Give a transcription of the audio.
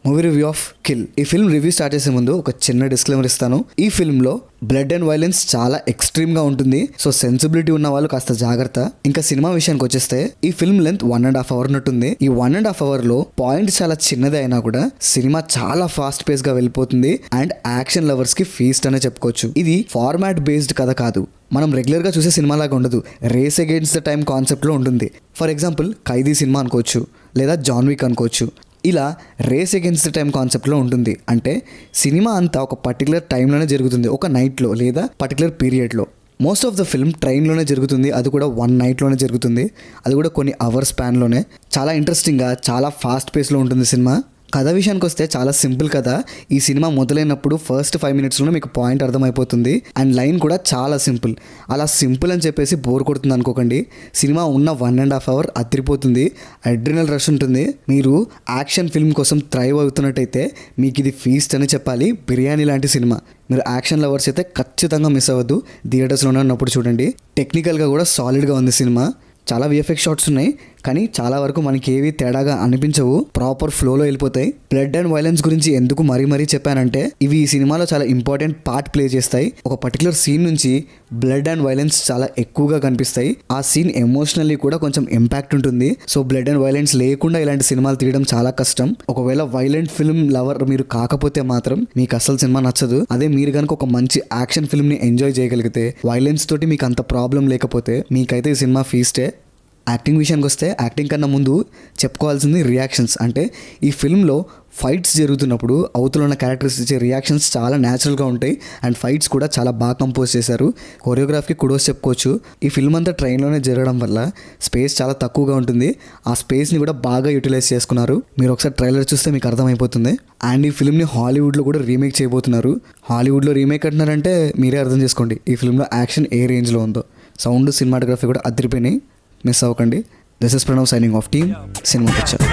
Movie review of kill. ఈ film review start చేసే ముందు ఒక చిన్న డిస్క్లైమర్ ఇస్తాను. ఈ ఫిల్మ్ లో బ్లడ్ అండ్ వైలెన్స్ చాలా ఎక్స్ట్రీమ్ గా ఉంటుంది. సో సెన్సిబిలిటీ ఉన్న వాళ్ళు కాస్త జాగ్రత్త. ఇంకా సినిమా విషయానికి వచ్చేస్తే ఈ ఫిల్మ్ లెంత్ 1.5 hours ఉన్నట్టుంది. ఈ 1.5 hours లో పాయింట్ చాలా చిన్నది అయినా కూడా సినిమా చాలా ఫాస్ట్ పేస్ గా వెళ్ళిపోతుంది అండ్ యాక్షన్ లవర్స్ కి ఫీస్ట్ అనే చెప్పుకోవచ్చు. ఇది ఫార్మాట్ బేస్డ్ కథ కాదు, మనం రెగ్యులర్గా చూసే సినిమా లాగా ఉండదు. రేస్ అగేన్స్ట్ ద టైం కాన్సెప్ట్లో ఉంటుంది. ఫర్ ఎగ్జాంపుల్ ఖైదీ సినిమా అనుకోవచ్చు, లేదా జాన్ విక్ అనుకోవచ్చు. ఇలా రేస్ అగేన్స్ట్ ద టైం కాన్సెప్ట్లో ఉంటుంది. అంటే సినిమా అంతా ఒక పర్టికులర్ టైంలోనే జరుగుతుంది, ఒక నైట్లో లేదా పర్టికులర్ పీరియడ్లో. మోస్ట్ ఆఫ్ ద ఫిల్మ్ ట్రైన్లోనే జరుగుతుంది, అది కూడా 1 nightలోనే జరుగుతుంది, అది కూడా కొన్ని అవర్స్ స్పాన్లోనే. చాలా ఇంట్రెస్టింగ్గా చాలా ఫాస్ట్ పేస్లో ఉంటుంది సినిమా. కథ విషయానికి వస్తే చాలా సింపుల్ కథ. ఈ సినిమా మొదలైనప్పుడు ఫస్ట్ 5 minutesలోనే మీకు పాయింట్ అర్థమైపోతుంది అండ్ లైన్ కూడా చాలా సింపుల్. అలా సింపుల్ అని చెప్పేసి బోర్ కొడుతుంది అనుకోకండి. సినిమా ఉన్న 1.5 hours అదిరిపోతుంది. అడ్రినల్ రష్ ఉంటుంది. మీరు యాక్షన్ ఫిల్మ్ కోసం థ్రైవ్ అవుతున్నట్టయితే మీకు ఇది ఫీస్ట్ అని చెప్పాలి. బిర్యానీ లాంటి సినిమా. మీరు యాక్షన్ లవర్స్ అయితే ఖచ్చితంగా మిస్ అవ్వద్దు. థియేటర్స్లోనే ఉన్నప్పుడు చూడండి. టెక్నికల్గా కూడా సాలిడ్గా ఉంది సినిమా. చాలా విఎఫ్ఎక్స్ షాట్స్ ఉన్నాయి, కానీ చాలా వరకు మనకి ఏవి తేడాగా అనిపించవు, ప్రాపర్ ఫ్లోలో వెళ్ళిపోతాయి. బ్లడ్ అండ్ వైలెన్స్ గురించి ఎందుకు మరీ చెప్పానంటే ఇవి ఈ సినిమాలో చాలా ఇంపార్టెంట్ పార్ట్ ప్లే చేస్తాయి. ఒక పర్టికులర్ సీన్ నుంచి బ్లడ్ అండ్ వైలెన్స్ చాలా ఎక్కువగా కనిపిస్తాయి. ఆ సీన్ ఎమోషనల్లీ కూడా కొంచెం ఇంపాక్ట్ ఉంటుంది. సో బ్లడ్ అండ్ వైలెన్స్ లేకుండా ఇలాంటి సినిమాలు తీయడం చాలా కష్టం. ఒకవేళ వైలెంట్ ఫిల్మ్ లవర్ మీరు కాకపోతే మాత్రం మీకు అసలు సినిమా నచ్చదు. అదే మీరు కనుక ఒక మంచి యాక్షన్ ఫిల్మ్ని ఎంజాయ్ చేయగలిగితే, వైలెన్స్ తోటి మీకు అంత ప్రాబ్లం లేకపోతే మీకైతే ఈ సినిమా ఫీస్టే. యాక్టింగ్ విషయానికి వస్తే యాక్టింగ్ కన్నా ముందు చెప్పుకోవాల్సింది రియాక్షన్స్. అంటే ఈ ఫిల్మ్లో ఫైట్స్ జరుగుతున్నప్పుడు అవతల ఉన్న క్యారెక్టర్స్ ఇచ్చే రియాక్షన్స్ చాలా న్యాచురల్గా ఉంటాయి అండ్ ఫైట్స్ కూడా చాలా బాగా కంపోజ్ చేశారు. కొరియోగ్రాఫ్కి కుడోస్ చెప్పుకోవచ్చు. ఈ ఫిల్మ్ అంతా ట్రైన్లోనే జరగడం వల్ల స్పేస్ చాలా తక్కువగా ఉంటుంది. ఆ స్పేస్ని కూడా బాగా యూటిలైజ్ చేసుకున్నారు. మీరు ఒకసారి ట్రైలర్ చూస్తే మీకు అర్థమైపోతుంది. అండ్ ఈ ఫిల్మ్ని హాలీవుడ్లో కూడా రీమేక్ చేయబోతున్నారు. హాలీవుడ్లో రీమేక్ అంటున్నారంటే మీరే అర్థం చేసుకోండి ఈ ఫిల్మ్లో యాక్షన్ ఏ రేంజ్లో ఉందో. సౌండ్, సినిమాటోగ్రఫీ కూడా అదిరిపోయినాయి. మిస్ అవ్వకండి. This is Pranav signing off team cinema picture.